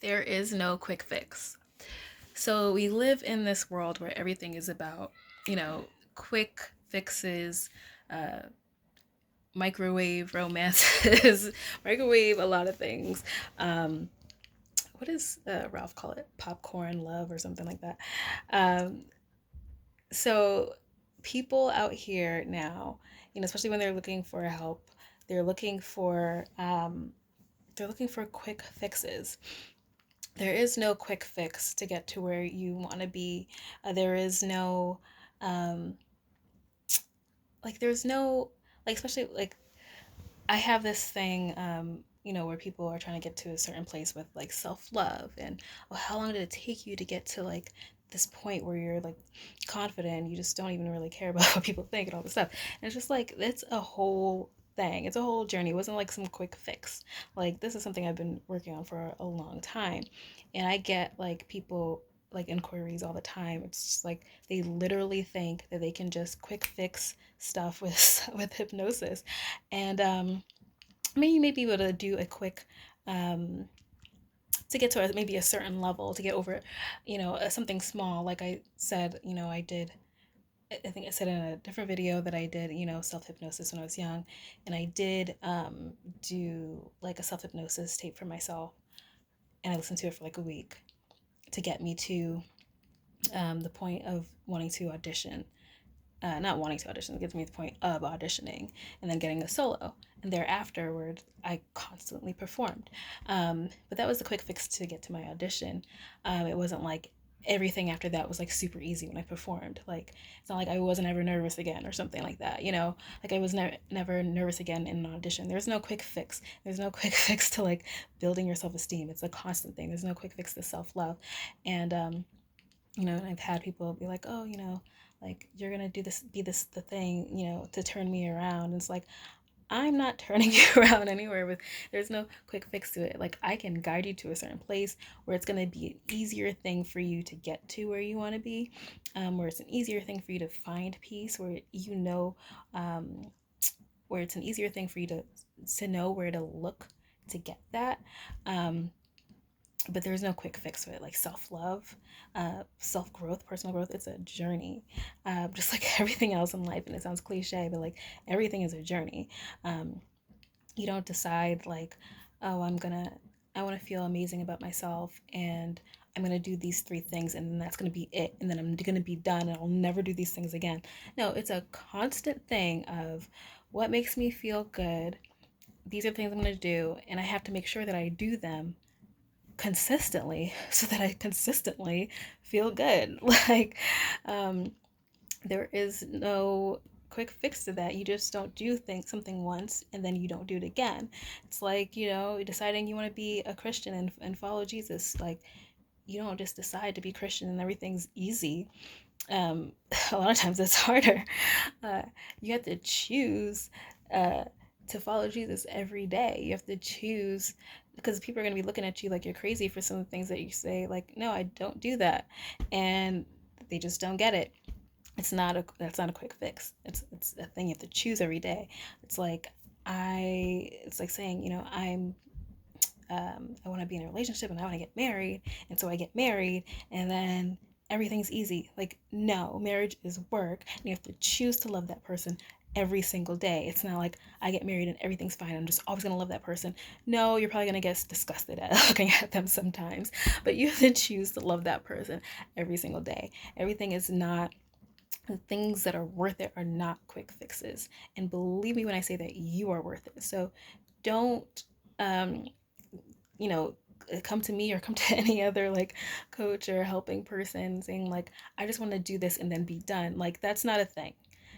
There is no quick fix. So we live in this world where everything is about, quick fixes, uh, microwave romances, microwave a lot of things. Um, what does Ralph call it? Popcorn love or something like that. Um, so people out here now, especially when they're looking for help, they're looking for um, they're looking for quick fixes. There is no quick fix to get to where you want to be. There is no, um, there's no, especially I have this thing, where people are trying to get to a certain place with like self love and, oh, how long did it take you to get to like this point where you're like confident, you just don't even really care about what people think and all this stuff. And it's just like, it's a whole thing. It's a whole journey. It wasn't like some quick fix. Like, this is something I've been working on for a long time. And I get like people like inquiries all the time. It's just like they literally think that they can just quick fix stuff with with hypnosis. And maybe you may be able to do a quick um, to get to maybe a certain level to get over, something small. Like I said, I did. I think I said in a different video that I did, self hypnosis when I was young, and I did do like a self hypnosis tape for myself, and I listened to it for like a week to get me to the point of wanting to audition, not wanting to audition, it gets me to the point of auditioning and then getting a solo. And thereafterward, I constantly performed. But that was the quick fix to get to my audition. It wasn't like everything after that was like super easy when I performed. Like, it's not like I wasn't ever nervous again or something like that, Like I was never nervous again in an audition. There's no quick fix. There's no quick fix to like building your self esteem. It's a constant thing. There's no quick fix to self love. And and I've had people be like, oh, like you're gonna do this, be this the thing, to turn me around. And it's like, I'm not turning you around anywhere with, there's no quick fix to it. Like, I can guide you to a certain place where it's gonna be an easier thing for you to get to where you want to be, where it's an easier thing for you to find peace, where um, where it's an easier thing for you to know where to look to get that. Um, but there's no quick fix for it. Like self love, self growth, personal growth, it's a journey, just like everything else in life. And it sounds cliche, but like everything is a journey. um, you don't decide like, oh, I want to feel amazing about myself, and I'm going to do these three things, and then that's going to be it, and then I'm going to be done and I'll never do these things again. No, it's a constant thing of what makes me feel good. These are the things I'm going to do, and I have to make sure that I do them consistently so that I consistently feel good. Like, um, there is no quick fix to that. You just don't do something once and then you don't do it again. It's like, deciding you want to be a Christian and follow Jesus. Like, you don't just decide to be Christian and everything's easy. A lot of times it's harder. Uh, you have to choose uh, to follow Jesus every day. You have to choose, because people are going to be looking at you like you're crazy for some of the things that you say. Like, no, I don't do that, and they just don't get it. That's not a quick fix. It's a thing you have to choose every day. It's like it's like saying, I want to be in a relationship and I want to get married, and so I get married, and then everything's easy. Like, no, marriage is work, and you have to choose to love that person every single day. It's not like I get married and everything's fine. I'm just always gonna love that person. No, you're probably gonna get disgusted at looking at them sometimes, but you have to choose to love that person every single day. Everything is not The things that are worth it are not quick fixes. And believe me when I say that you are worth it. So don't um, you know, come to me or come to any other like coach or helping person saying like, I just want to do this and then be done. Like, that's not a thing.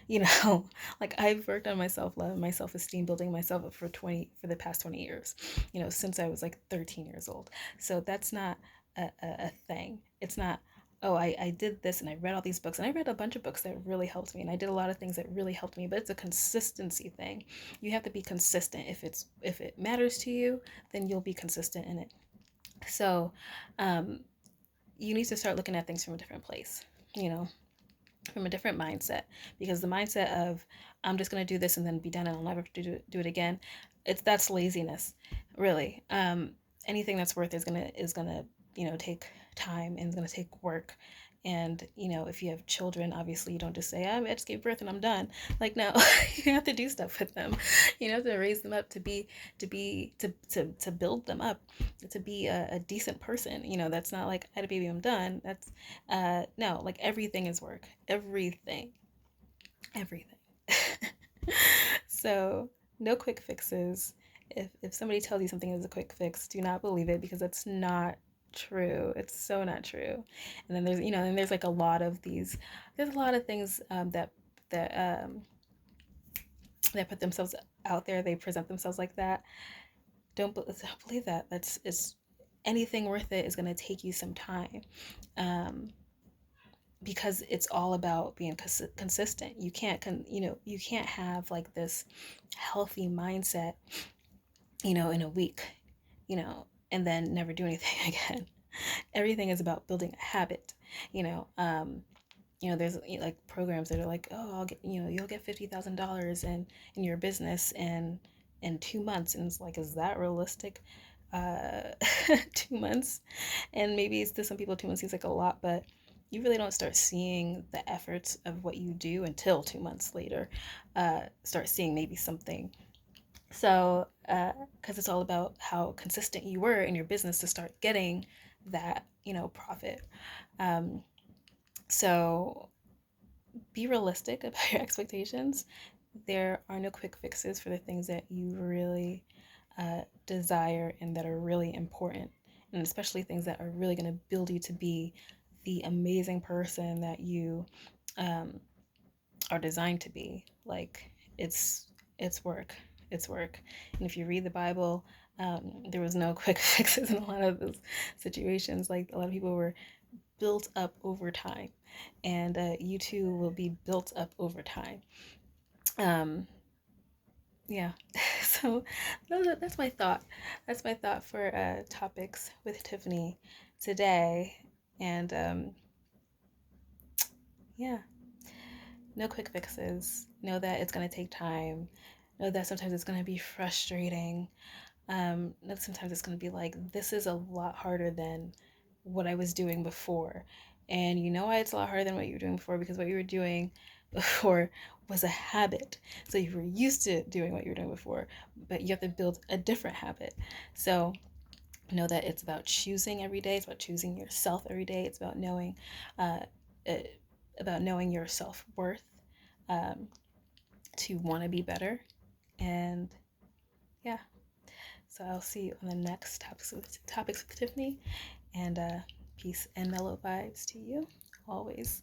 you know like, I've worked on my self-love, my self-esteem, building myself up for the past 20 years, since I was like 13 years old. So that's not a thing. It's not, oh, I did this and I read all these books, and I read a bunch of books that really helped me, and I did a lot of things that really helped me, but it's a consistency thing. You have to be consistent. If it matters to you, then you'll be consistent in it. So um, you need to start looking at things from a different place, you know, from a different mindset, because the mindset of, I'm just going to do this and then be done and I'll never do it again, that's laziness, really. anything that's worth is gonna take time and it's gonna take work. And if you have children, obviously you don't just say, I just gave birth and I'm done. Like, no. You have to do stuff with them. You have to raise them up to build them up to be a decent person. That's not like, I had a baby, I'm done. That's no, like, everything is work. Everything. So, no quick fixes. If somebody tells you something is a quick fix, do not believe it, because it's not true. It's so not true. And then there's like a lot of these. There's a lot of things that that put themselves out there. They present themselves like that. Don't believe that. That's is Anything worth it is going to take you some time. Um, because it's all about being consistent. You can't have like this healthy mindset, in a week, and then never do anything again. Everything is about building a habit. you know um there's like programs that are like, oh, I'll get, you'll get $50,000 in your business in 2 months. And it's like, is that realistic? uh 2 months. And maybe it's, to some people, 2 months seems like a lot, but you really don't start seeing the efforts of what you do until 2 months later. Start seeing maybe something. So because it's all about how consistent you were in your business to start getting that, profit. um so be realistic about your expectations. There are no quick fixes for the things that you really desire and that are really important, and especially things that are really going to build you to be the amazing person that you um, are designed to be. Like, it's work. It's work. And if you read the Bible, there was no quick fixes in a lot of those situations. Like, a lot of people were built up over time, and you too will be built up over time. Um, yeah. So that's my thought. That's my thought for topics with Tiffany today. And yeah, no quick fixes. Know that it's going to take time. Know that sometimes it's going to be frustrating. That sometimes it's going to be like, this is a lot harder than what I was doing before. And you know why it's a lot harder than what you were doing before? Because what you were doing before was a habit. So you were used to doing what you were doing before, but you have to build a different habit. So know that it's about choosing every day. It's about choosing yourself every day. It's uh, uh, about knowing your self worth, um, to want to be better. And yeah, so I'll see you on the next topics with Tiffany. And peace and mellow vibes to you always.